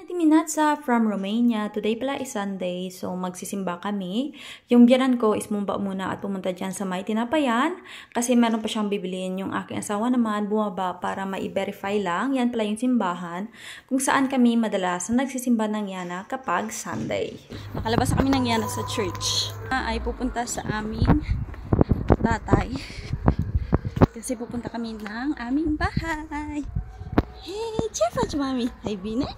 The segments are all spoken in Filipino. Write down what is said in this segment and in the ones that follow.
Minutes from Romania. Today pala is Sunday, so magsisimba kami. Yung biyanan ko is mumba muna at pumunta dyan sa may tinapayan kasi meron pa siyang bibiliin. Yung aking asawa naman bumaba para ma-verify lang. Yan pala yung simbahan kung saan kami madalas nagsisimba ng Yana kapag Sunday. Nakalabas kami ng Yana sa church. Ay pupunta sa aming tatay kasi pupunta kami ng aming bahay. Hey, chefa mami. Hi, Bine.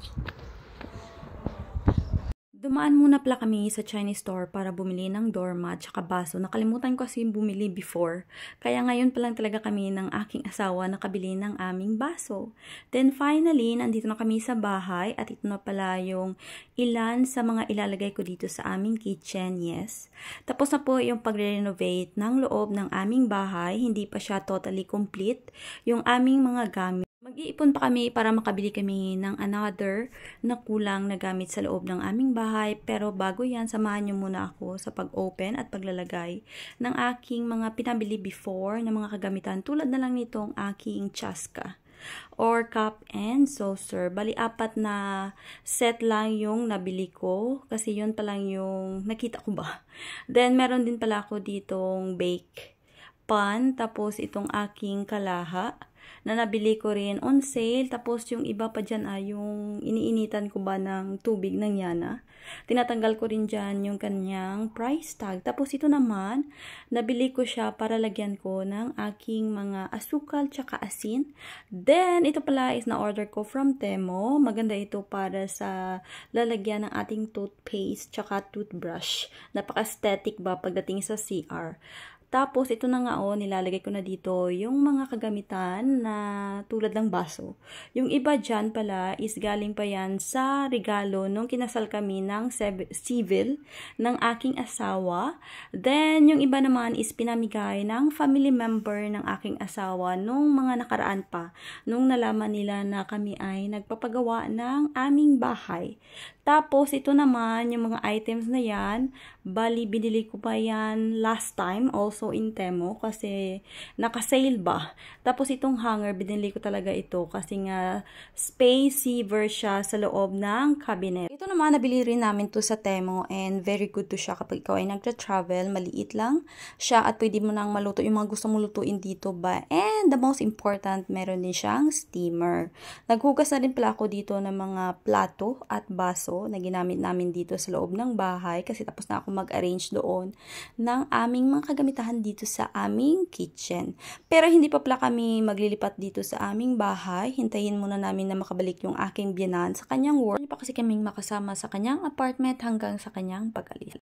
Dumaan muna pala kami sa Chinese store para bumili ng doormat at baso. Nakalimutan ko kasi bumili before. Kaya ngayon pa lang talaga kami ng aking asawa nakabili ng aming baso. Then finally, nandito na kami sa bahay at ito na pala yung ilan sa mga ilalagay ko dito sa aming kitchen. Yes. Tapos na po yung pagre-renovate ng loob ng aming bahay. Hindi pa siya totally complete. Yung aming mga gamit. Mag-iipon pa kami para makabili kami ng another na kulang na gamit sa loob ng aming bahay. Pero bago yan, samahan niyo muna ako sa pag-open at paglalagay ng aking mga pinabili before na mga kagamitan. Tulad na lang nitong aking chaska or cup and saucer. Bali, 4 na set lang yung nabili ko kasi yun pa lang yung nakita ko ba. Then, meron din pala ako ditong bake pan, tapos itong aking kalaha na nabili ko rin on sale. Tapos yung iba pa dyan ay yung iniinitan ko ba ng tubig ng Yana. Tinatanggal ko rin dyan yung kanyang price tag. Tapos ito naman, nabili ko siya para lagyan ko ng aking mga asukal tsaka asin. Then, ito pala is na-order ko from Temo. Maganda ito para sa lalagyan ng ating toothpaste tsaka toothbrush. Napaka-aesthetic ba pagdating sa CR. Tapos, ito na nga nilalagay ko na dito yung mga kagamitan na tulad ng baso. Yung iba dyan pala is galing pa yan sa regalo nung kinasal kami ng civil ng aking asawa. Then, yung iba naman is pinamigay ng family member ng aking asawa nung mga nakaraan pa. Nung nalaman nila na kami ay nagpapagawa ng aming bahay. Tapos, ito naman, yung mga items na yan, bali, binili ko pa yan last time, also in Temo, kasi naka-sale ba. Tapos, itong hanger, binili ko talaga ito, kasi nga, space saver siya sa loob ng cabinet. Ito naman, nabili rin namin to sa Temo, and very good to siya kapag ikaw ay nagtra-travel, maliit lang siya, at pwede mo nang maluto yung mga gusto mo lutuin dito ba. And, the most important, meron din siyang steamer. Naghugas na rin pala ako dito ng mga plato at baso na ginamit namin dito sa loob ng bahay kasi tapos na ako mag-arrange doon ng aming mga kagamitan dito sa aming kitchen. Pero hindi pa pala kami maglilipat dito sa aming bahay. Hintayin muna namin na makabalik yung aking biyanan sa kanyang work. Hindi pa kasi kaming makasama sa kanyang apartment hanggang sa kanyang pag-alis.